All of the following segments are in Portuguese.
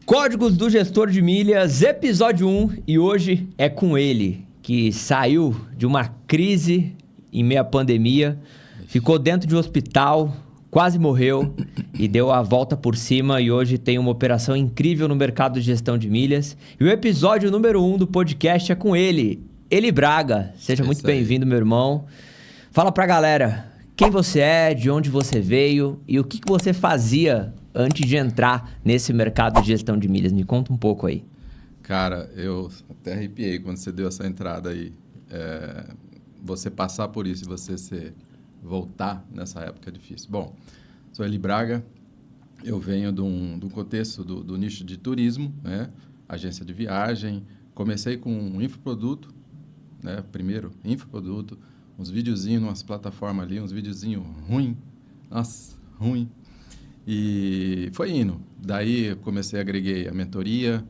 Códigos do Gestor de Milhas, episódio 1, e hoje é com ele, que saiu de uma crise em meio à pandemia, ficou dentro de um hospital, quase morreu e deu a volta por cima e hoje tem uma operação incrível no mercado de gestão de milhas. E o episódio número 1 do podcast é com ele, Eli Braga. Seja muito bem-vindo, meu irmão. Fala pra galera quem você é, de onde você veio e o que você fazia antes de entrar nesse mercado de gestão de milhas. Me conta um pouco aí. Cara, eu até arrepiei quando você deu essa entrada aí. Você passar por isso e você voltar nessa época é difícil. Bom, sou Eli Braga, eu venho de um contexto do nicho de turismo, né? Agência de viagem. Comecei com um infoproduto, né? Primeiro, infoproduto, uns videozinhos numas plataformas ali, uns videozinhos ruim. Nossa, ruim. E foi indo. Daí agreguei a mentoria.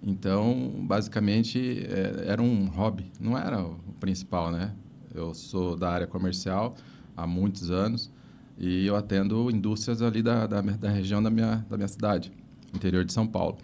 Então, basicamente, era um hobby, não era o principal, né? Eu sou da área comercial há muitos anos e eu atendo indústrias ali da região da minha cidade, interior de São Paulo.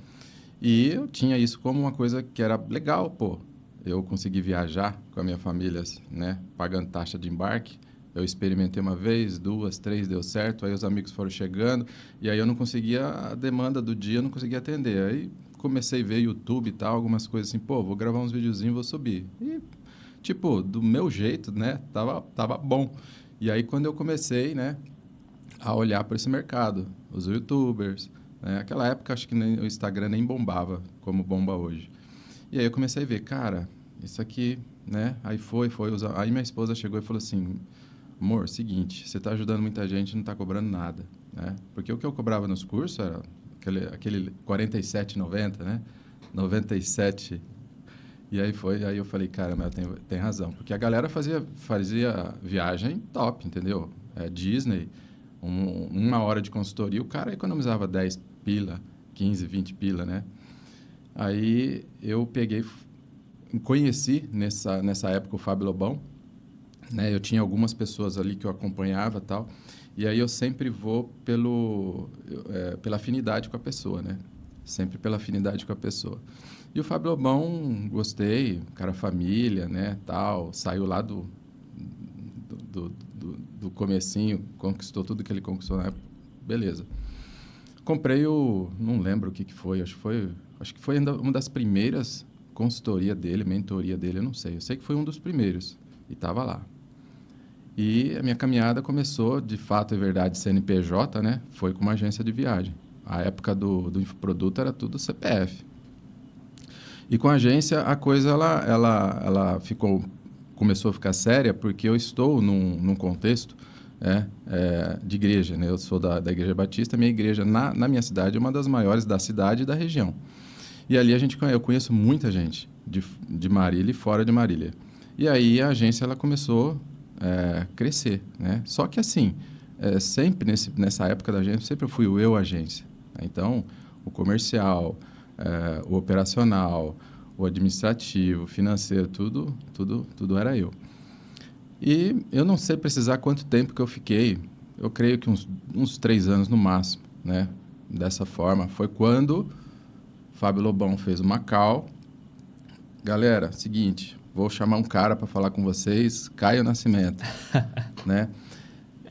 E eu tinha isso como uma coisa que era legal, pô. Eu consegui viajar com a minha família, né? Pagando taxa de embarque. Eu experimentei uma vez, duas, três, deu certo. Aí os amigos foram chegando e aí eu não conseguia, a demanda do dia eu não conseguia atender. Aí comecei a ver YouTube e tal, algumas coisas assim, pô, vou gravar uns videozinhos, vou subir. E, tipo, do meu jeito, né, tava bom. E aí, quando eu comecei, né, a olhar para esse mercado, os YouTubers, né, naquela época, acho que o Instagram nem bombava como bomba hoje. E aí eu comecei a ver, cara, isso aqui, né, aí aí minha esposa chegou e falou assim, amor, seguinte, você está ajudando muita gente e não está cobrando nada, né, porque o que eu cobrava nos cursos era aquele 47,90, né? 97. E aí eu falei, cara, mas tem razão. Porque a galera fazia viagem top, entendeu? Disney, uma hora de consultoria, o cara economizava 10 pila, 15, 20 pila, né? Aí eu conheci nessa época o Fábio Lobão, né? Eu tinha algumas pessoas ali que eu acompanhava e tal. E aí eu sempre vou pela afinidade com a pessoa, né? Sempre pela afinidade com a pessoa. E o Fábio Lobão, gostei, cara família, né, tal, saiu lá do comecinho, conquistou tudo que ele conquistou na época, beleza. Comprei não lembro o que foi, acho que foi uma das primeiras consultoria dele, mentoria dele, eu não sei. Eu sei que foi um dos primeiros e estava lá. E a minha caminhada começou, de fato, é verdade, CNPJ, né? Foi com uma agência de viagem. A época do infoproduto era tudo CPF. E com a agência, a coisa ela começou a ficar séria porque eu estou num contexto de igreja, né? Eu sou da Igreja Batista, minha igreja na minha cidade é uma das maiores da cidade e da região. E ali eu conheço muita gente de Marília e fora de Marília. E aí a agência ela começou crescer, né? Só que assim, sempre nessa época da agência, sempre fui o agência. Então, o comercial, o operacional, o administrativo, o financeiro, tudo era eu. E eu não sei precisar quanto tempo que eu fiquei, eu creio que uns 3 anos no máximo, né? Dessa forma, foi quando Fábio Lobão fez uma call. Galera, seguinte, vou chamar um cara para falar com vocês, Caio Nascimento, né?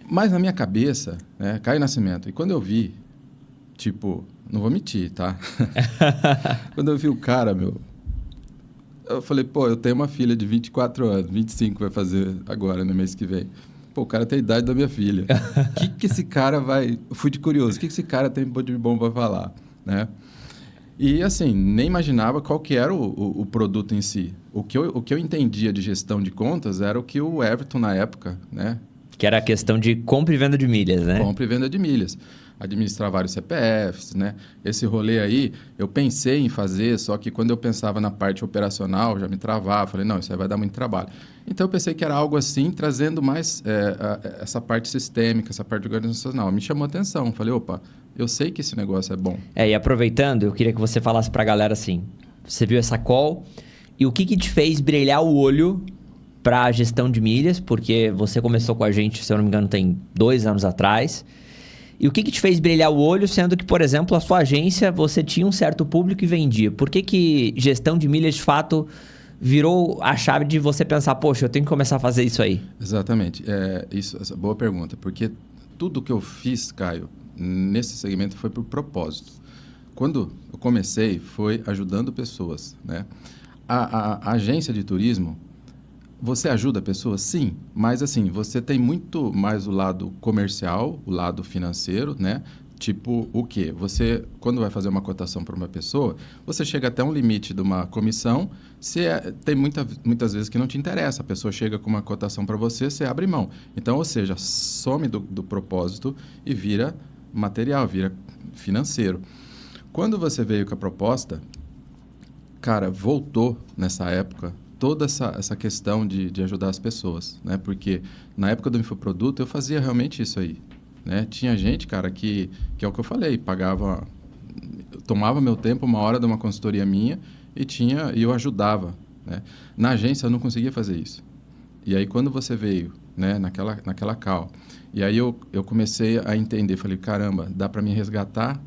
Mas na minha cabeça, né, Caio Nascimento. E quando eu vi, tipo, não vou mentir, tá? Quando eu vi o cara, eu falei, pô, eu tenho uma filha de 24 anos, 25 vai fazer agora, no mês que vem. Pô, o cara tem a idade da minha filha. O que esse cara vai... Eu fui de curioso, o que esse cara tem de bom para falar, né? E, assim, nem imaginava qual que era o produto em si. O que eu entendia de gestão de contas era o que o Everton, na época, né? Que era a questão de compra e venda de milhas, né? Compra e venda de milhas. Administrar vários CPFs, né? Esse rolê aí, eu pensei em fazer, só que quando eu pensava na parte operacional, já me travava. Falei, não, isso aí vai dar muito trabalho. Então, eu pensei que era algo assim, trazendo mais essa parte sistêmica, essa parte organizacional. Me chamou a atenção. Falei, opa, eu sei que esse negócio é bom. E aproveitando, eu queria que você falasse pra galera assim, você viu essa call e o que te fez brilhar o olho pra gestão de milhas? Porque você começou com a gente, se eu não me engano, tem 2 anos atrás. E o que te fez brilhar o olho, sendo que, por exemplo, a sua agência, você tinha um certo público e vendia? Por que gestão de milhas, de fato, virou a chave de você pensar, poxa, eu tenho que começar a fazer isso aí? Exatamente. Essa boa pergunta, porque tudo que eu fiz, Caio, nesse segmento foi por propósito. Quando eu comecei, foi ajudando pessoas, né? A agência de turismo, você ajuda pessoas? Sim, mas assim, você tem muito mais o lado comercial, o lado financeiro, né? Tipo, o quê? Você, quando vai fazer uma cotação para uma pessoa, você chega até um limite de uma comissão, tem muitas vezes que não te interessa. A pessoa chega com uma cotação para você, você abre mão. Então, ou seja, some do propósito e vira material, vira financeiro. Quando você veio com a proposta, cara, voltou nessa época toda essa questão de ajudar as pessoas, né? Porque na época do infoproduto eu fazia realmente isso aí, né? Tinha gente, cara, que é o que eu falei, tomava meu tempo, uma hora de uma consultoria minha e eu ajudava, né? Na agência eu não conseguia fazer isso. E aí quando você veio, né, naquela call, e aí eu comecei a entender, falei, caramba, dá para me resgatar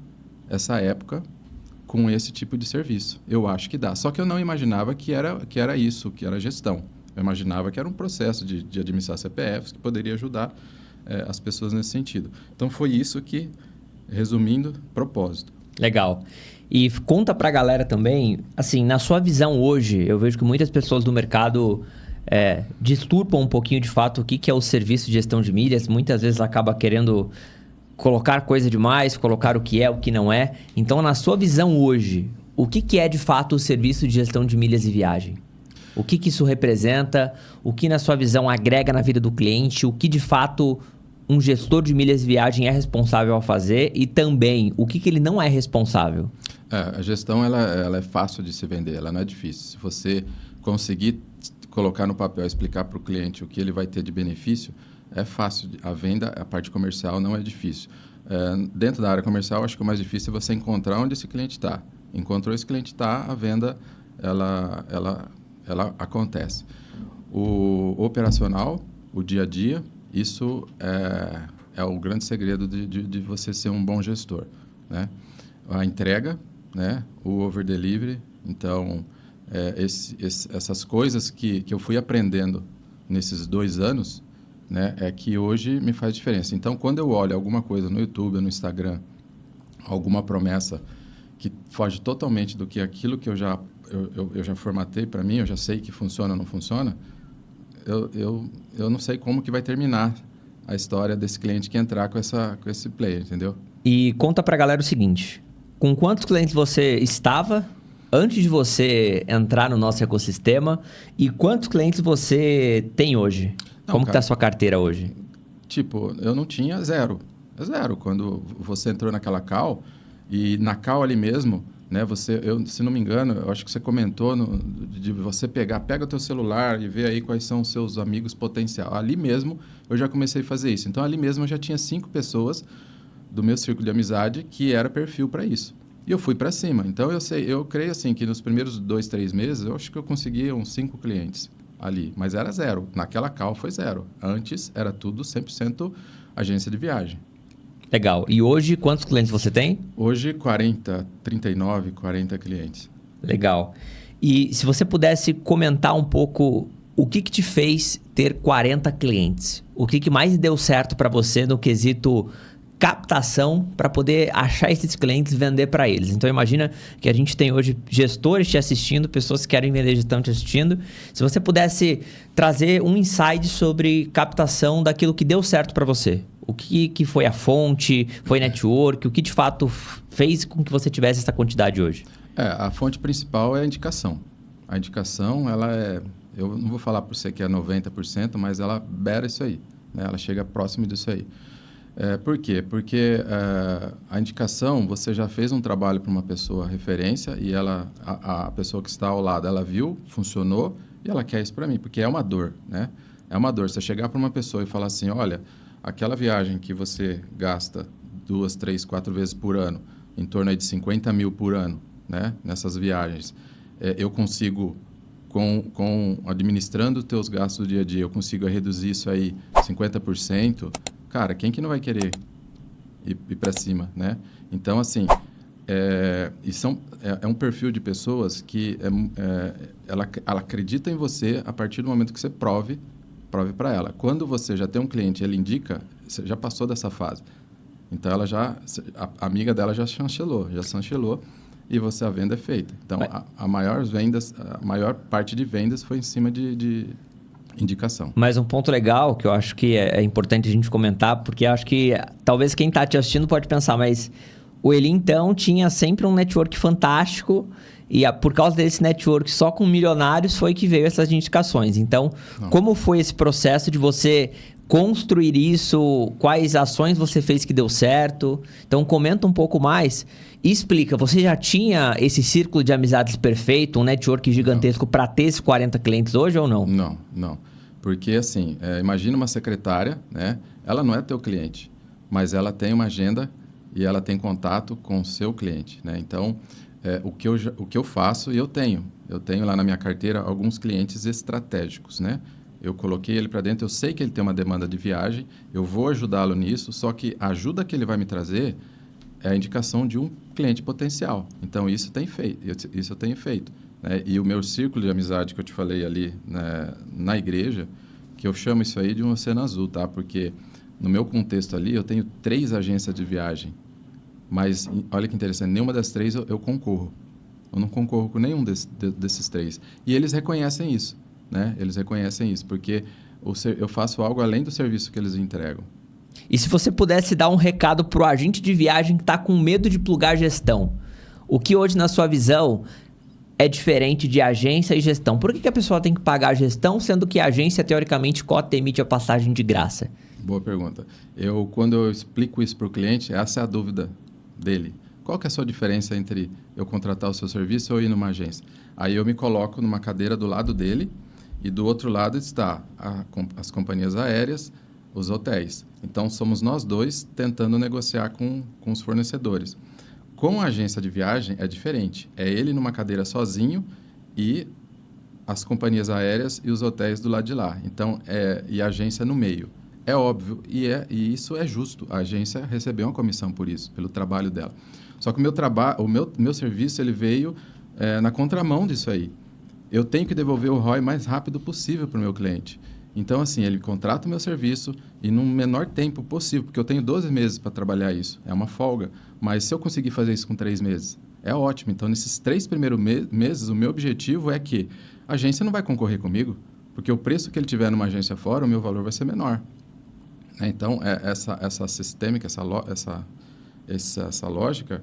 essa época com esse tipo de serviço. Eu acho que dá. Só que eu não imaginava que era isso, que era gestão. Eu imaginava que era um processo de administrar CPFs que poderia ajudar as pessoas nesse sentido. Então, foi isso que, resumindo, propósito. Legal. E conta pra galera também, assim, na sua visão hoje, eu vejo que muitas pessoas do mercado disturpam um pouquinho de fato o que é o serviço de gestão de milhas. Muitas vezes acaba querendo colocar coisa demais, colocar o que é, o que não é. Então, na sua visão hoje, o que é de fato o serviço de gestão de milhas e viagem? O que isso representa? O que, na sua visão, agrega na vida do cliente? O que, de fato, um gestor de milhas e viagem é responsável a fazer? E também, o que ele não é responsável? A gestão ela é fácil de se vender, ela não é difícil. Se você conseguir colocar no papel, explicar para o cliente o que ele vai ter de benefício, é fácil. A venda, a parte comercial não é difícil. Dentro da área comercial, acho que o mais difícil é você encontrar onde esse cliente está. Encontrou esse cliente está, a venda ela acontece. O operacional, o dia a dia, isso é o grande segredo de você ser um bom gestor, né? A entrega, né? O over delivery. Então, essas coisas que eu fui aprendendo nesses 2 anos, né, é que hoje me faz diferença. Então, quando eu olho alguma coisa no YouTube, no Instagram, alguma promessa que foge totalmente do que aquilo que eu já formatei para mim, eu já sei que funciona ou não funciona, eu não sei como que vai terminar a história desse cliente que entrar com esse player, entendeu? E conta pra galera o seguinte, com quantos clientes você estava antes de você entrar no nosso ecossistema e quantos clientes você tem hoje? Como que tá a sua carteira hoje? Tipo, eu não tinha zero. É zero. Quando você entrou naquela call, e na call ali mesmo, né, se não me engano, eu acho que você comentou de você pega o teu celular e ver aí quais são os seus amigos potenciais. Ali mesmo, eu já comecei a fazer isso. Então, ali mesmo, eu já tinha 5 pessoas do meu círculo de amizade que era perfil para isso. E eu fui para cima. Então, eu creio assim que nos primeiros 2, 3 meses, eu acho que eu consegui uns 5 clientes ali, mas era zero. Naquela call foi zero. Antes era tudo 100% agência de viagem. Legal. E hoje, quantos clientes você tem? Hoje, 39, 40 clientes. Legal. E se você pudesse comentar um pouco o que te fez ter 40 clientes? O que mais deu certo para você no quesito captação para poder achar esses clientes e vender para eles. Então, imagina que a gente tem hoje gestores te assistindo, pessoas que querem vender gestão te assistindo. Se você pudesse trazer um insight sobre captação daquilo que deu certo para você. O que foi a fonte, foi network, o que de fato fez com que você tivesse essa quantidade hoje? A fonte principal é a indicação. A indicação, ela eu não vou falar para você que é 90%, mas ela beira isso aí, né? Ela chega próximo disso aí. Por quê? Porque a indicação, você já fez um trabalho para uma pessoa referência e a pessoa que está ao lado, ela viu, funcionou e ela quer isso para mim, porque é uma dor, né? É uma dor. Você chegar para uma pessoa e falar assim, olha, aquela viagem que você gasta 2, 3, 4 vezes por ano, em torno aí de 50 mil por ano, né? Nessas viagens, eu consigo, administrando os teus gastos do dia a dia, eu consigo reduzir isso aí 50%. Cara, quem que não vai querer e para cima, né? Então, assim, é um perfil de pessoas que ela acredita em você a partir do momento que você prove para ela. Quando você já tem um cliente, ele indica, você já passou dessa fase. Então, a amiga dela já chancelou, e a venda é feita. Então, a maior parte de vendas foi em cima de indicação. Mas um ponto legal que eu acho que é importante a gente comentar, porque acho que talvez quem está te assistindo pode pensar, mas o Eli, então, tinha sempre um network fantástico e por causa desse network só com milionários foi que veio essas indicações. Então, como foi esse processo de você construir isso? Quais ações você fez que deu certo? Então, comenta um pouco mais e explica. Você já tinha esse círculo de amizades perfeito, um network gigantesco para ter esses 40 clientes hoje ou não? Não. Porque, assim, imagina uma secretária, né? Ela não é teu cliente, mas ela tem uma agenda e ela tem contato com o seu cliente, né? Então, o que eu faço, e eu tenho lá na minha carteira alguns clientes estratégicos, né? Eu coloquei ele para dentro, eu sei que ele tem uma demanda de viagem, eu vou ajudá-lo nisso, só que a ajuda que ele vai me trazer é a indicação de um cliente potencial. Então, isso eu tenho feito. Né? E o meu círculo de amizade que eu te falei ali, né, na igreja, que eu chamo isso aí de um oceano azul, tá? Porque no meu contexto ali, eu tenho 3 agências de viagem, mas olha que interessante, nenhuma das 3 eu concorro. Eu não concorro com nenhum desses 3. E eles reconhecem isso, né? Eles reconhecem isso, porque eu faço algo além do serviço que eles entregam. E se você pudesse dar um recado para o agente de viagem que está com medo de plugar gestão, o que hoje, na sua visão, é diferente de agência e gestão? Por que a pessoa tem que pagar a gestão, sendo que a agência, teoricamente, cota emite a passagem de graça? Boa pergunta. Quando eu explico isso para o cliente, essa é a dúvida dele. Qual que é a sua diferença entre eu contratar o seu serviço ou ir numa agência? Aí eu me coloco numa cadeira do lado dele e do outro lado está as companhias aéreas, os hotéis. Então, somos nós dois tentando negociar com os fornecedores. Com a agência de viagem é diferente. É ele numa cadeira sozinho e as companhias aéreas e os hotéis do lado de lá. Então, e a agência no meio. É óbvio e isso é justo. A agência recebeu uma comissão por isso, pelo trabalho dela. Só que o meu serviço ele veio na contramão disso aí. Eu tenho que devolver o ROI mais rápido possível para o meu cliente. Então, assim, ele contrata o meu serviço e no menor tempo possível, porque eu tenho 12 meses para trabalhar isso. É uma folga. Mas se eu conseguir fazer isso com 3 meses, é ótimo. Então, nesses 3 primeiros meses, o meu objetivo é que a agência não vai concorrer comigo, porque o preço que ele tiver numa agência fora, o meu valor vai ser menor. Então, essa sistêmica, essa lógica,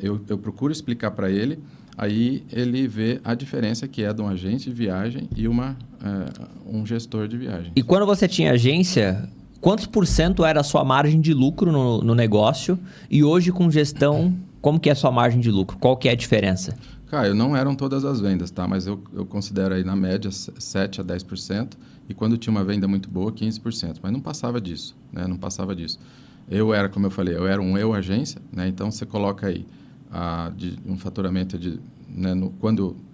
eu procuro explicar para ele, aí ele vê a diferença que é de um agente de viagem e um gestor de viagem. E quando você tinha agência, quantos % era a sua margem de lucro no negócio? E hoje, com gestão, como que é a sua margem de lucro? Qual que é a diferença? Cara, não eram todas as vendas, tá? Mas eu considero aí, na média, 7% a 10%. E quando tinha uma venda muito boa, 15%. Mas não passava disso, né? Não passava disso. Como eu falei, eu era um agência, né? Então, você coloca aí um faturamento né,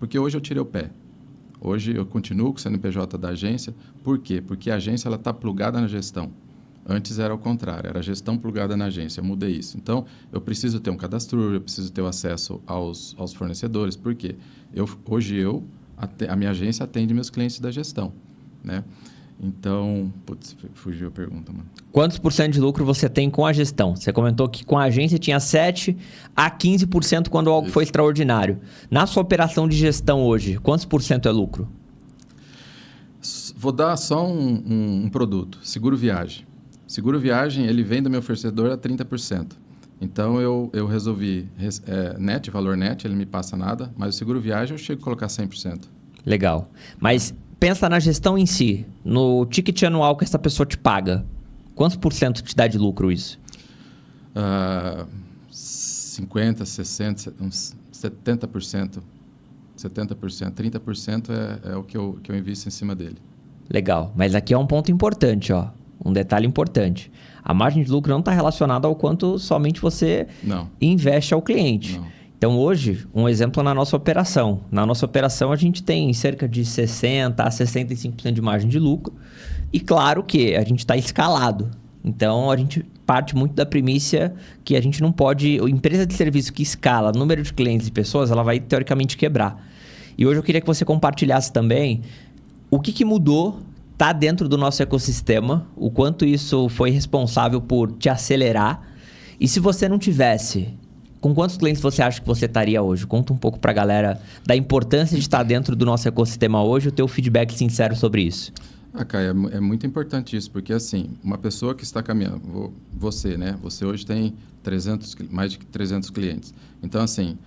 porque hoje eu tirei o pé. Hoje eu continuo com o CNPJ da agência. Por quê? Porque a agência está plugada na gestão. Antes era o contrário, era a gestão plugada na agência. Eu mudei isso. Então, eu preciso ter um cadastro, eu preciso ter o acesso aos fornecedores. Por quê? Hoje a minha agência atende meus clientes da gestão, né? Então, fugiu a pergunta, mano. Quantos % de lucro você tem com a gestão? Você comentou que com a agência tinha 7% a 15% quando algo foi extraordinário. Na sua operação de gestão hoje, quantos % é lucro? Vou dar só um produto, seguro viagem. Seguro viagem, ele vem do meu fornecedor a 30%. Então, eu resolvi, valor net, ele me passa nada, mas o seguro viagem eu chego a colocar 100%. Legal. Mas pensa na gestão em si, no ticket anual que essa pessoa te paga. Quantos % te dá de lucro isso? 50%, 60%, uns 70%. 70%, 30% é o que eu invisto em cima dele. Legal. Mas aqui é um ponto importante, ó. Um detalhe importante. A margem de lucro não está relacionada ao quanto somente você investe ao cliente. Não. Então, hoje, um exemplo na nossa operação. Na nossa operação, a gente tem cerca de 60% a 65% de margem de lucro. E claro que a gente está escalado. Então, a gente parte muito da premissa que a gente não pode... Empresa de serviço que escala número de clientes e pessoas, ela vai teoricamente quebrar. E hoje eu queria que você compartilhasse também o que mudou, tá dentro do nosso ecossistema, o quanto isso foi responsável por te acelerar. E se você não tivesse, com quantos clientes você acha que você estaria hoje? Conta um pouco pra galera da importância de estar dentro do nosso ecossistema hoje, o teu feedback sincero sobre isso. Caio, é muito importante isso, porque assim, uma pessoa que está caminhando, você, né? Você hoje tem mais de 300 clientes. Então, assim,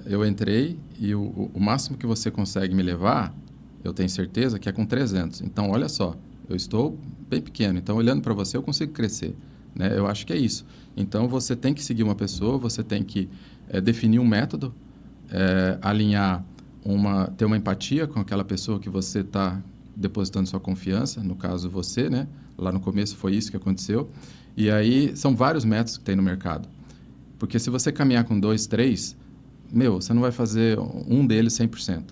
eu entrei e o máximo que você consegue me levar, eu tenho certeza que é com 300. Então, olha só, eu estou bem pequeno. Então, olhando para você, eu consigo crescer, né? Eu acho que é isso. Então, você tem que seguir uma pessoa, você tem que definir um método, alinhar, ter uma empatia com aquela pessoa que você está depositando sua confiança, no caso você, né? Lá no começo foi isso que aconteceu. E aí, são vários métodos que tem no mercado. Porque se você caminhar com 2, 3, você não vai fazer um deles 100%.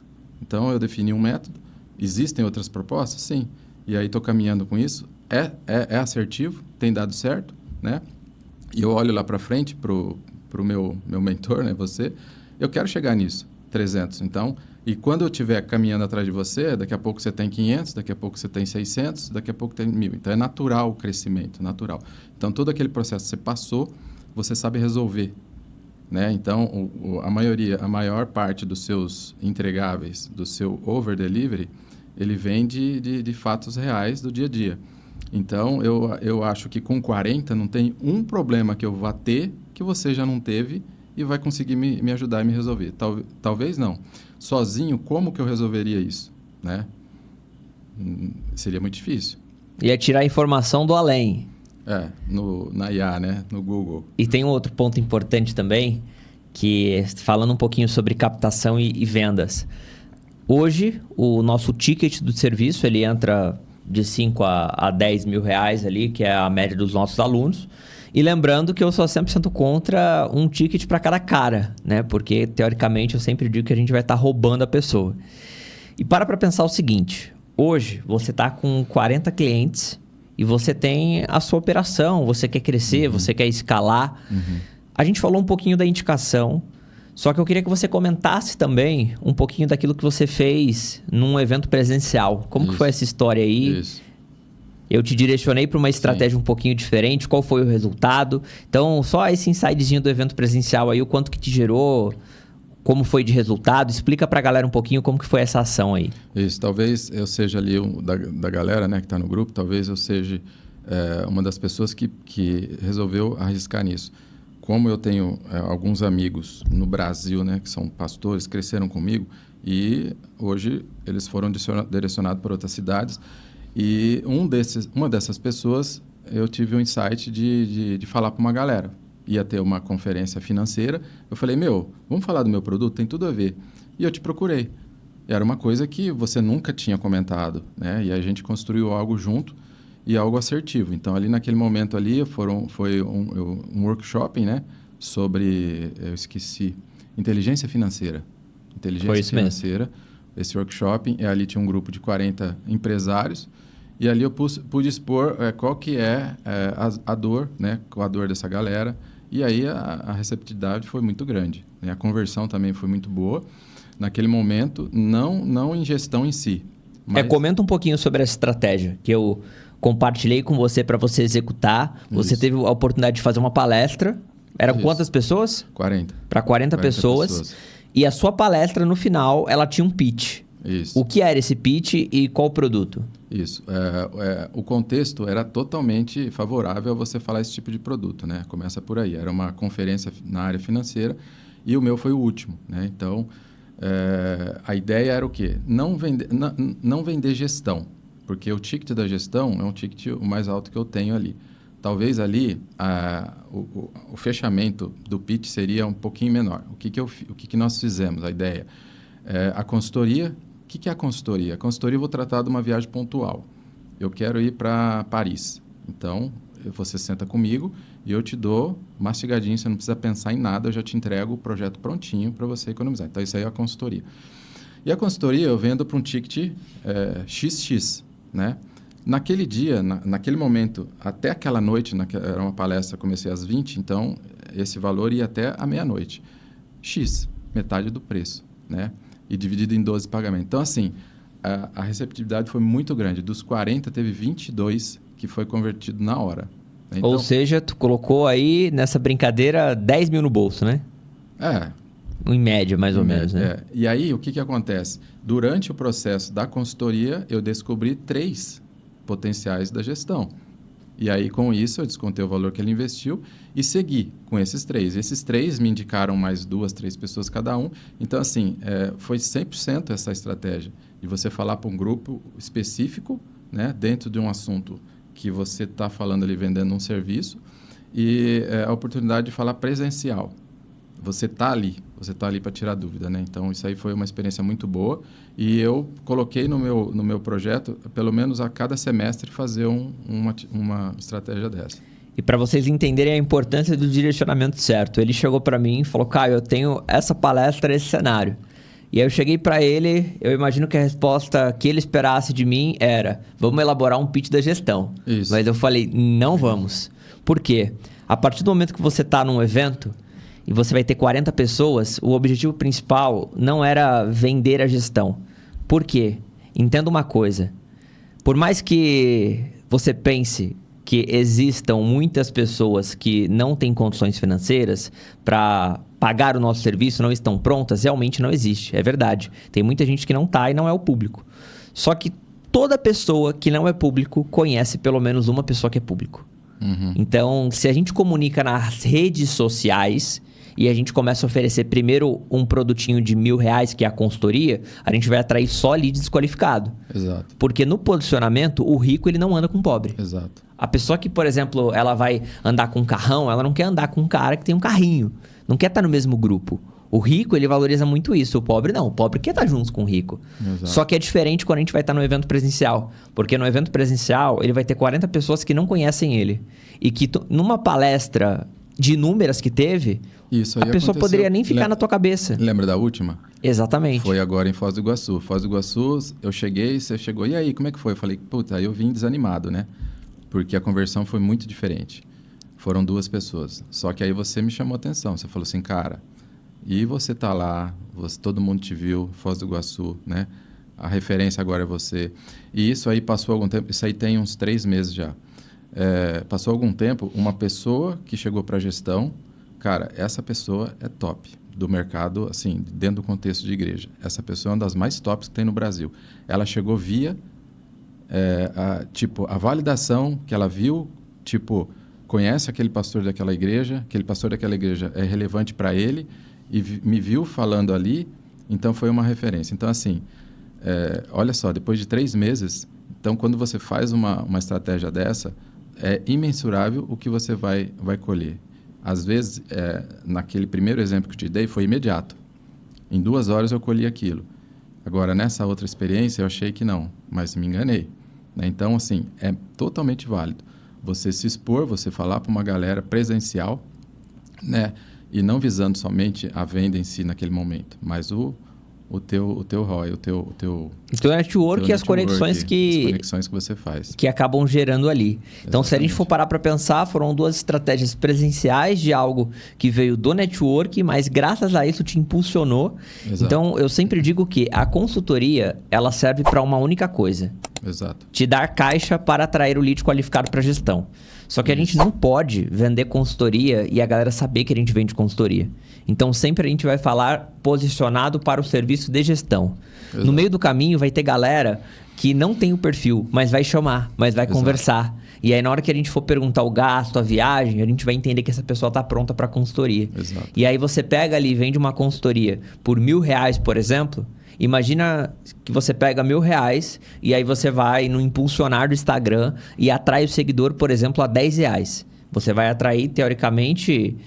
Então, eu defini um método. Existem outras propostas? Sim. E aí, estou caminhando com isso. É assertivo, tem dado certo, né? E eu olho lá para frente, para o meu mentor, né? Você. Eu quero chegar nisso, 300. Então, e quando eu estiver caminhando atrás de você, daqui a pouco você tem 500, daqui a pouco você tem 600, daqui a pouco tem 1.000. Então, é natural o crescimento, natural. Então, todo aquele processo que você passou, você sabe resolver, né? Então, a maior parte dos seus entregáveis, do seu over-delivery, ele vem de fatos reais do dia a dia. Então, eu acho que com 40 não tem um problema que eu vá ter que você já não teve e vai conseguir me ajudar e me resolver. Talvez não. Sozinho, como que eu resolveria isso, né? Seria muito difícil. Ia tirar a informação do além. Na IA, né? No Google. E tem um outro ponto importante também, que falando um pouquinho sobre captação e vendas. Hoje, o nosso ticket do serviço, ele entra de 5 a 10 mil reais ali, que é a média dos nossos alunos. E lembrando que eu sou 100% contra um ticket para cada cara, né? Porque, teoricamente, eu sempre digo que a gente vai estar roubando a pessoa. E para pensar o seguinte, hoje você está com 40 clientes e você tem a sua operação, você quer crescer, você quer escalar. A gente falou um pouquinho da indicação, só que eu queria que você comentasse também um pouquinho daquilo que você fez num evento presencial. Como que foi essa história aí? Isso. Eu te direcionei para uma estratégia um pouquinho diferente. Qual foi o resultado? Então, só esse insightzinho do evento presencial aí, o quanto que te gerou, como foi de resultado. Explica para a galera um pouquinho como que foi essa ação aí. Isso, talvez eu seja ali da galera, né, que está no grupo, talvez eu seja uma das pessoas que resolveu arriscar nisso. Como eu tenho alguns amigos no Brasil, né, que são pastores, cresceram comigo e hoje eles foram direcionados para outras cidades. E uma dessas pessoas, eu tive um insight de falar para uma galera. Ia ter uma conferência financeira. Eu falei, vamos falar do meu produto? Tem tudo a ver. E eu te procurei. Era uma coisa que você nunca tinha comentado, né? E a gente construiu algo junto e algo assertivo. Então, ali naquele momento ali, foi um workshop, né? Sobre, eu esqueci, inteligência financeira. Inteligência financeira. Mesmo. Esse workshop, e ali tinha um grupo de 40 empresários, e ali eu pude expor qual que é a dor, né? A dor dessa galera, e aí a receptividade foi muito grande, né? A conversão também foi muito boa, naquele momento, não em gestão em si. Mas... comenta um pouquinho sobre essa estratégia, que eu compartilhei com você para você executar. Você teve a oportunidade de fazer uma palestra, eram quantas pessoas? 40. Para 40 pessoas. E a sua palestra, no final, ela tinha um pitch. Isso. O que era esse pitch e qual o produto? Isso. O contexto era totalmente favorável a você falar esse tipo de produto, né? Começa por aí. Era uma conferência na área financeira e o meu foi o último, né? Então, a ideia era o quê? Não vender gestão, porque o ticket da gestão é um ticket o mais alto que eu tenho ali. Talvez ali o fechamento do pitch seria um pouquinho menor. O que nós fizemos? A ideia a consultoria. O que é a consultoria? A consultoria eu vou tratar de uma viagem pontual. Eu quero ir para Paris. Então, você senta comigo e eu te dou mastigadinho, você não precisa pensar em nada, eu já te entrego o projeto prontinho para você economizar. Então, isso aí é a consultoria. E a consultoria eu vendo para um ticket XX, né? Naquele dia, naquele momento, até aquela noite, era uma palestra, comecei às 20, então esse valor ia até a meia-noite. X, metade do preço, né? E dividido em 12 pagamentos. Então, assim, a receptividade foi muito grande. Dos 40, teve 22 que foi convertido na hora. Então, ou seja, tu colocou aí nessa brincadeira 10 mil no bolso, né? Em média, mais ou menos, né? E aí, o que acontece? Durante o processo da consultoria, eu descobri 3 potenciais da gestão. E aí, com isso, eu descontei o valor que ele investiu e segui com esses 3. Esses 3 me indicaram mais 2, 3 pessoas cada um. Então, assim, foi 100% essa estratégia de você falar para um grupo específico, né, dentro de um assunto que você está falando ali, vendendo um serviço, e a oportunidade de falar presencial. Você está ali para tirar dúvida, né? Então, isso aí foi uma experiência muito boa e eu coloquei no meu projeto, pelo menos a cada semestre, fazer uma estratégia dessa. E para vocês entenderem a importância do direcionamento certo, ele chegou para mim e falou, Caio, eu tenho essa palestra, esse cenário. E aí eu cheguei para ele, eu imagino que a resposta que ele esperasse de mim era, vamos elaborar um pitch da gestão. Isso. Mas eu falei, não vamos. Por quê? A partir do momento que você está num evento e você vai ter 40 pessoas, o objetivo principal não era vender a gestão. Por quê? Entenda uma coisa. Por mais que você pense que existam muitas pessoas que não têm condições financeiras para pagar o nosso serviço, não estão prontas, realmente não existe. É verdade. Tem muita gente que não está e não é o público. Só que toda pessoa que não é público conhece pelo menos uma pessoa que é público. Uhum. Então, se a gente comunica nas redes sociais e a gente começa a oferecer primeiro um produtinho de R$1.000, que é a consultoria, a gente vai atrair só lead desqualificado. Exato. Porque no posicionamento, o rico ele não anda com o pobre. Exato. A pessoa que, por exemplo, ela vai andar com um carrão, ela não quer andar com um cara que tem um carrinho. Não quer estar no mesmo grupo. O rico, ele valoriza muito isso. O pobre, não. O pobre quer estar junto com o rico. Exato. Só que é diferente quando a gente vai estar no evento presencial. Porque no evento presencial, ele vai ter 40 pessoas que não conhecem ele. E que numa palestra de inúmeras que teve, isso aí a pessoa aconteceu. Poderia nem ficar na tua cabeça. Lembra da última? Exatamente. Foi agora em Foz do Iguaçu. Foz do Iguaçu, eu cheguei, você chegou, e aí, como é que foi? Eu falei, puta, aí eu vim desanimado, né? Porque a conversão foi muito diferente. Foram 2 pessoas. Só que aí você me chamou a atenção. Você falou assim, cara, e você tá lá, todo mundo te viu, Foz do Iguaçu, né? A referência agora é você. E isso aí passou algum tempo, isso aí tem uns 3 meses já. Passou algum tempo, uma pessoa que chegou para a gestão, cara, essa pessoa é top do mercado, assim, dentro do contexto de igreja. Essa pessoa é uma das mais tops que tem no Brasil. Ela chegou via, a validação que ela viu, conhece aquele pastor daquela igreja é relevante para ele e me viu falando ali, então foi uma referência. Então, assim, olha só, depois de 3 meses, então, quando você faz uma estratégia dessa, é imensurável o que você vai colher. Às vezes, naquele primeiro exemplo que eu te dei, foi imediato. Em 2 horas eu colhi aquilo. Agora, nessa outra experiência, eu achei que não, mas me enganei. Né? Então, assim, é totalmente válido você se expor, você falar para uma galera presencial, né? E não visando somente a venda em si naquele momento, mas o teu ROI, o teu network e as conexões que você faz. Que acabam gerando ali. Então, se a gente for parar para pensar, foram 2 estratégias presenciais de algo que veio do network, mas graças a isso te impulsionou. Exato. Então, eu sempre digo que a consultoria, ela serve para uma única coisa. Exato. Te dar caixa para atrair o lead qualificado para gestão. Só que a gente não pode vender consultoria e a galera saber que a gente vende consultoria. Então, sempre a gente vai falar posicionado para o serviço de gestão. Exato. No meio do caminho, vai ter galera que não tem o perfil, mas vai chamar, mas vai conversar. E aí, na hora que a gente for perguntar o gasto, a viagem, a gente vai entender que essa pessoa está pronta para consultoria. Exato. E aí, você pega ali e vende uma consultoria por R$1.000, por exemplo. Imagina que você pega R$1.000 e aí você vai no impulsionar do Instagram e atrai o seguidor, por exemplo, a R$10. Você vai atrair, teoricamente,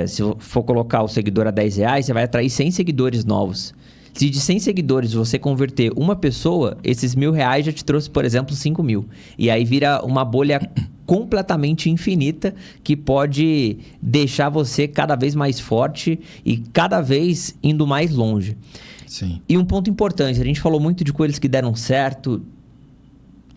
se for colocar o seguidor a R$10, você vai atrair 100 seguidores novos. Se de 100 seguidores você converter uma pessoa, esses R$1.000 já te trouxe, por exemplo, 5.000. E aí vira uma bolha completamente infinita que pode deixar você cada vez mais forte e cada vez indo mais longe. Sim. E um ponto importante, a gente falou muito de coisas que deram certo,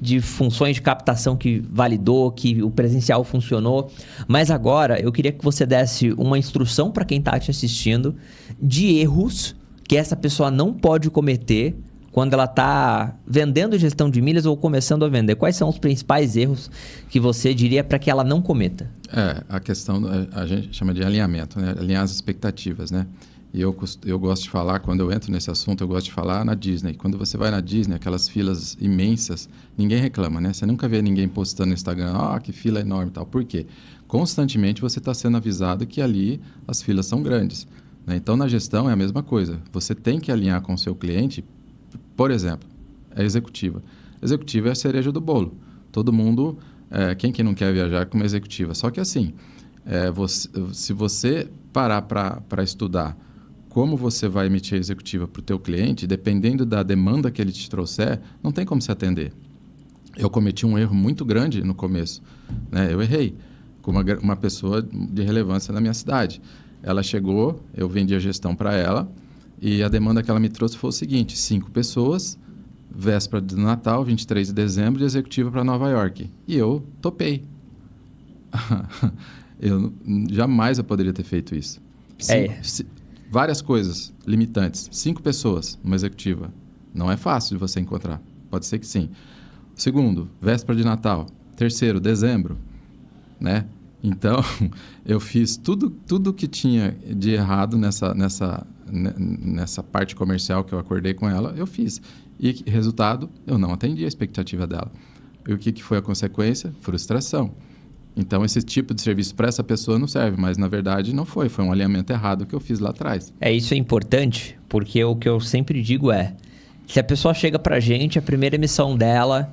de funções de captação que validou, que o presencial funcionou. Mas agora eu queria que você desse uma instrução para quem está te assistindo de erros que essa pessoa não pode cometer quando ela está vendendo gestão de milhas ou começando a vender. Quais são os principais erros que você diria para que ela não cometa? A questão, a gente chama de alinhamento, né? Alinhar as expectativas, né? E eu gosto de falar, quando eu entro nesse assunto, eu gosto de falar na Disney. Quando você vai na Disney, aquelas filas imensas, ninguém reclama, né? Você nunca vê ninguém postando no Instagram, que fila enorme e tal. Por quê? Constantemente você está sendo avisado que ali as filas são grandes, né? Então, na gestão é a mesma coisa. Você tem que alinhar com o seu cliente, por exemplo, a executiva. A executiva é a cereja do bolo. Todo mundo, quem que não quer viajar com uma executiva? Só que assim, se você parar para estudar como você vai emitir a executiva para o teu cliente, dependendo da demanda que ele te trouxer, não tem como se atender. Eu cometi um erro muito grande no começo, né? Eu errei com uma pessoa de relevância na minha cidade. Ela chegou, eu vendi a gestão para ela e a demanda que ela me trouxe foi o seguinte: 5 pessoas, véspera do Natal, 23 de dezembro, de executiva para Nova York. E eu topei. Jamais eu poderia ter feito isso. Várias coisas limitantes. 5 pessoas, uma executiva. Não é fácil de você encontrar. Pode ser que sim. Segundo, véspera de Natal. Terceiro, dezembro. Né? Então, eu fiz tudo que tinha de errado nessa parte comercial que eu acordei com ela, eu fiz. E, resultado, eu não atendi a expectativa dela. E o que foi a consequência? Frustração. Então, esse tipo de serviço para essa pessoa não serve, mas na verdade não foi. Foi um alinhamento errado que eu fiz lá atrás. Isso é importante, porque o que eu sempre digo é, se a pessoa chega para a gente, a primeira emissão dela,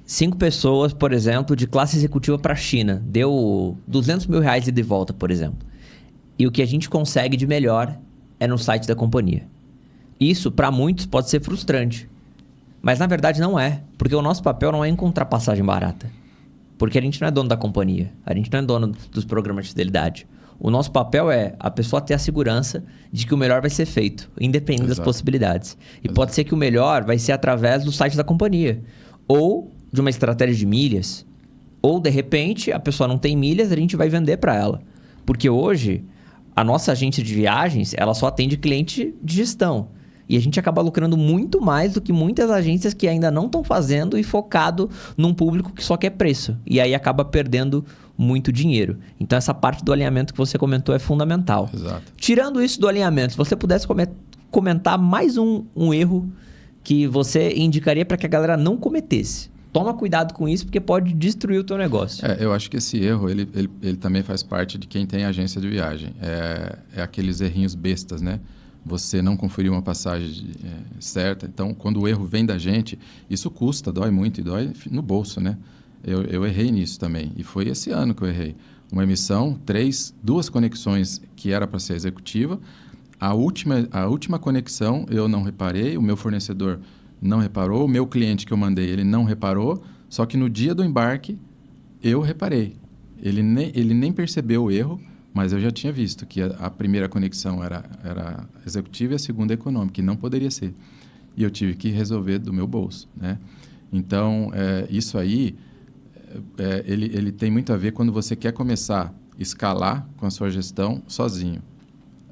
5 pessoas, por exemplo, de classe executiva para a China, deu R$200 mil ida e de volta, por exemplo. E o que a gente consegue de melhor é no site da companhia. Isso, para muitos, pode ser frustrante. Mas na verdade não é, porque o nosso papel não é encontrar passagem barata. Porque a gente não é dono da companhia, a gente não é dono dos programas de fidelidade. O nosso papel é a pessoa ter a segurança de que o melhor vai ser feito, independente das possibilidades. E pode ser que o melhor vai ser através do site da companhia. Ou de uma estratégia de milhas. Ou, de repente, a pessoa não tem milhas, a gente vai vender para ela. Porque hoje, a nossa agência de viagens, ela só atende cliente de gestão. E a gente acaba lucrando muito mais do que muitas agências que ainda não estão fazendo e focado num público que só quer preço. E aí acaba perdendo muito dinheiro. Então, essa parte do alinhamento que você comentou é fundamental. Exato. Tirando isso do alinhamento, se você pudesse comentar mais um erro que você indicaria para que a galera não cometesse. Toma cuidado com isso, porque pode destruir o teu negócio. Eu acho que esse erro, ele também faz parte de quem tem agência de viagem. É aqueles errinhos bestas, né? Você não conferiu uma passagem certa. Então, quando o erro vem da gente, isso custa, dói muito e dói no bolso, né? Eu errei nisso também. E foi esse ano que eu errei. Uma emissão, 2 conexões que era para ser executiva. A última conexão eu não reparei, o meu fornecedor não reparou, o meu cliente que eu mandei, ele não reparou, só que no dia do embarque eu reparei. Ele nem percebeu o erro, mas eu já tinha visto que a primeira conexão era executiva e a segunda econômica, e não poderia ser. E eu tive que resolver do meu bolso, né? Então, isso aí, ele tem muito a ver quando você quer começar a escalar com a sua gestão sozinho.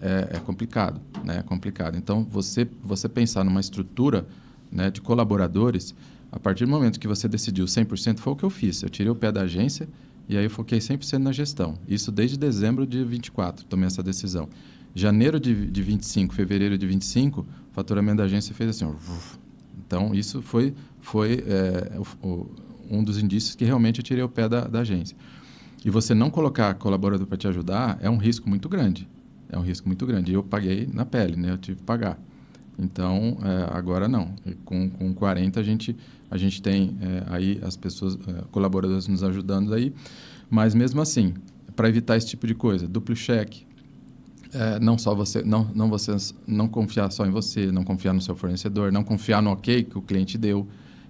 É complicado, né? É complicado. Então, você pensar numa estrutura, né, de colaboradores, a partir do momento que você decidiu 100%, foi o que eu fiz. Eu tirei o pé da agência e aí eu foquei 100% na gestão. Isso desde dezembro de 24, tomei essa decisão. Janeiro de 25, fevereiro de 25, o faturamento da agência fez assim. Então, isso foi um dos indícios que realmente eu tirei o pé da agência. E você não colocar colaborador para te ajudar é um risco muito grande. É um risco muito grande. E eu paguei na pele, né? Eu tive que pagar. Então, agora não. Com 40, a gente tem aí as pessoas, colaboradores nos ajudando aí. Mas, mesmo assim, para evitar esse tipo de coisa, duplo cheque, não só você, não confiar só em você, não confiar no seu fornecedor, não confiar no ok que o cliente deu.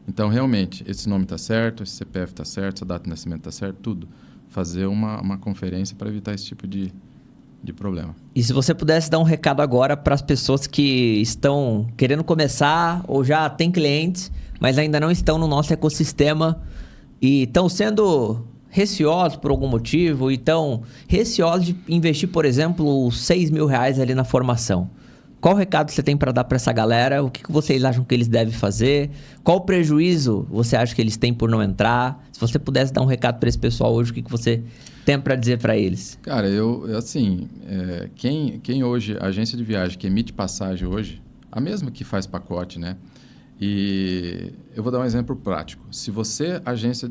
Então, realmente, esse nome está certo, esse CPF está certo, essa data de nascimento está certo, tudo. Fazer uma conferência para evitar esse tipo de de problema. E se você pudesse dar um recado agora para as pessoas que estão querendo começar ou já têm clientes, mas ainda não estão no nosso ecossistema e estão sendo receosos por algum motivo e estão receosos de investir, por exemplo, R$6.000 ali na formação. Qual o recado você tem para dar para essa galera? O que vocês acham que eles devem fazer? Qual o prejuízo você acha que eles têm por não entrar? Se você pudesse dar um recado para esse pessoal hoje, o que você tem para dizer para eles? Cara, quem hoje, agência de viagem que emite passagem hoje, a mesma que faz pacote, né? E eu vou dar um exemplo prático. Se você,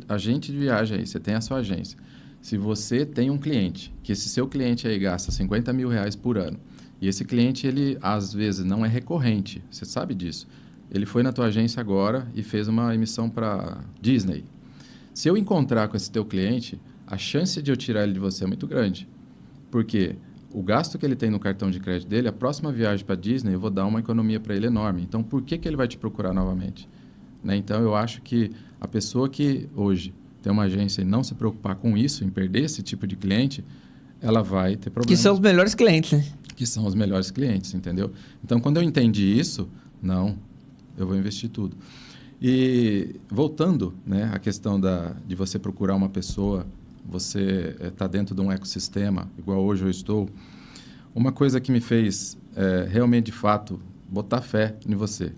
agente de viagem aí, você tem a sua agência. Se você tem um cliente, que esse seu cliente aí gasta R$50.000 por ano, e esse cliente, ele às vezes não é recorrente, você sabe disso. Ele foi na tua agência agora e fez uma emissão para Disney. Se eu encontrar com esse teu cliente, a chance de eu tirar ele de você é muito grande. Porque o gasto que ele tem no cartão de crédito dele, a próxima viagem para Disney, eu vou dar uma economia para ele enorme. Então, por que ele vai te procurar novamente? Né? Então, eu acho que a pessoa que hoje tem uma agência e não se preocupar com isso, em perder esse tipo de cliente, ela vai ter problemas. Que são os melhores clientes, né? Que são os melhores clientes, entendeu? Então, quando eu entendi isso, não, eu vou investir tudo. E voltando, né, à questão de você procurar uma pessoa, você está dentro de um ecossistema, igual hoje eu estou, uma coisa que me fez realmente, de fato, botar fé em você.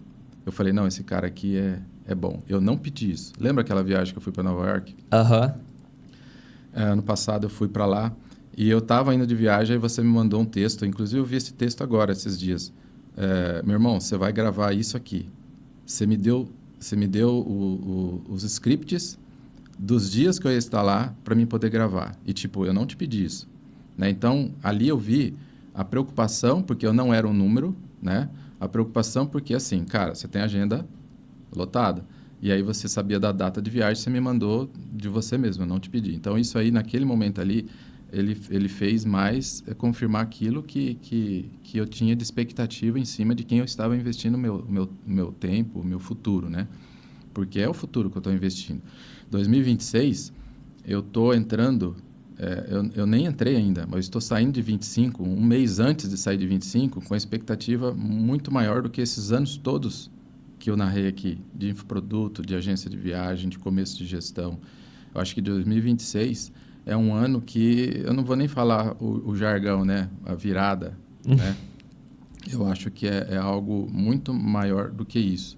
Eu falei, não, esse cara aqui é bom. Eu não pedi isso. Lembra aquela viagem que eu fui para Nova York? Aham. Ano passado eu fui para lá. E eu estava indo de viagem e você me mandou um texto. Inclusive, eu vi esse texto agora, esses dias. Meu irmão, você vai gravar isso aqui. Você me deu os scripts dos dias que eu ia estar lá para mim poder gravar. E, eu não te pedi isso. Né? Então, ali eu vi a preocupação, porque eu não era um número, né? A preocupação porque, assim, cara, você tem agenda lotada. E aí você sabia da data de viagem, você me mandou de você mesmo, eu não te pedi. Então, isso aí, naquele momento ali, ele fez mais confirmar aquilo que eu tinha de expectativa em cima de quem eu estava investindo meu tempo, o meu futuro, né? Porque é o futuro que eu estou investindo. 2026, eu estou entrando, eu nem entrei ainda, mas eu estou saindo de 25, um mês antes de sair de 25, com a expectativa muito maior do que esses anos todos que eu narrei aqui, de infoproduto, de agência de viagem, de começo de gestão. Eu acho que 2026... é um ano que, eu não vou nem falar o jargão, né? A virada, né? Eu acho que é algo muito maior do que isso.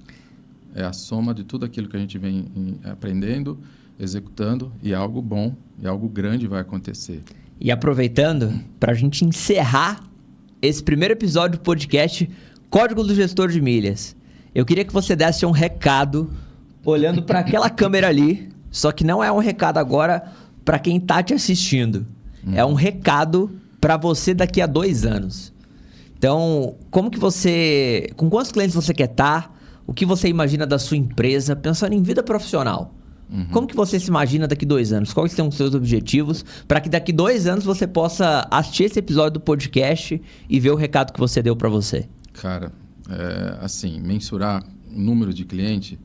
É a soma de tudo aquilo que a gente vem aprendendo, executando, e algo bom, e algo grande vai acontecer. E aproveitando, para a gente encerrar esse primeiro episódio do podcast Código do Gestor de Milhas, eu queria que você desse um recado, olhando para aquela câmera ali, só que não é um recado agora para quem está te assistindo. É um recado para você daqui a 2 anos. Então, com quantos clientes você quer estar? O que você imagina da sua empresa? Pensando em vida profissional. Como que você se imagina daqui a 2 anos? Quais são os seus objetivos? Para que daqui a 2 anos você possa assistir esse episódio do podcast e ver o recado que você deu para você. Cara, assim, mensurar o número de cliente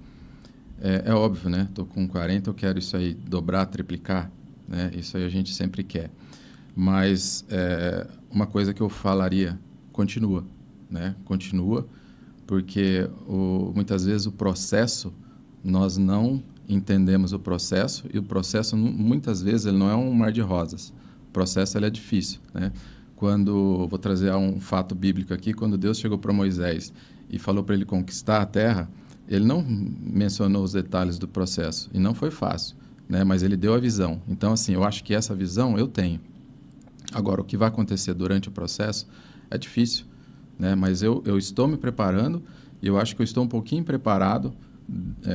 é óbvio, né? Estou com 40, eu quero isso aí dobrar, triplicar. Né? Isso aí a gente sempre quer. Mas uma coisa que eu falaria, continua. Né? Continua, porque muitas vezes o processo, nós não entendemos o processo, e o processo, muitas vezes, ele não é um mar de rosas. O processo ele é difícil. Né? Vou trazer um fato bíblico aqui, quando Deus chegou para Moisés e falou para ele conquistar a terra, ele não mencionou os detalhes do processo, e não foi fácil. Né? Mas ele deu a visão. Então, assim, eu acho que essa visão eu tenho. Agora, o que vai acontecer durante o processo é difícil, né? Mas eu estou me preparando e eu acho que eu estou um pouquinho preparado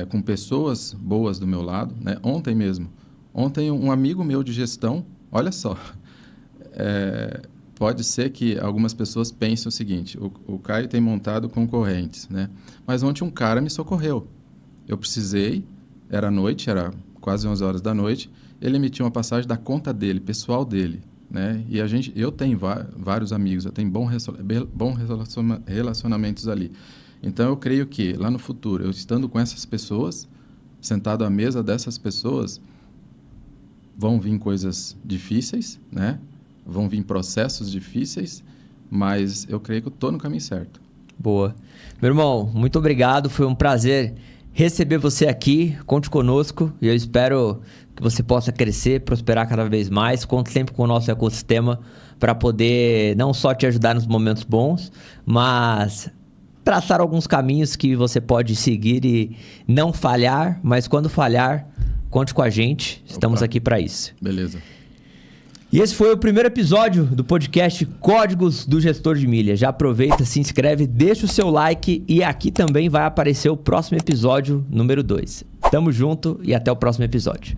com pessoas boas do meu lado. Né? Ontem um amigo meu de gestão, olha só, pode ser que algumas pessoas pensem o seguinte, o Caio tem montado concorrentes, né? Mas ontem um cara me socorreu. Eu precisei, era noite, era quase 11 horas da noite, ele emitiu uma passagem da conta dele, pessoal dele, né? E eu tenho vários amigos, eu tenho bons relacionamentos ali. Então, eu creio que lá no futuro, eu estando com essas pessoas, sentado à mesa dessas pessoas, vão vir coisas difíceis, né? vão vir processos difíceis, mas eu creio que eu estou no caminho certo. Boa. Meu irmão, muito obrigado. Foi um prazer receber você aqui. Conte conosco e eu espero que você possa crescer, prosperar cada vez mais. Conte sempre com o nosso ecossistema para poder não só te ajudar nos momentos bons, mas traçar alguns caminhos que você pode seguir e não falhar, mas quando falhar, conte com a gente. Estamos aqui para isso. Beleza. E esse foi o primeiro episódio do podcast Códigos do Gestor de Milha. Já aproveita, se inscreve, deixa o seu like e aqui também vai aparecer o próximo episódio número 2. Tamo junto e até o próximo episódio.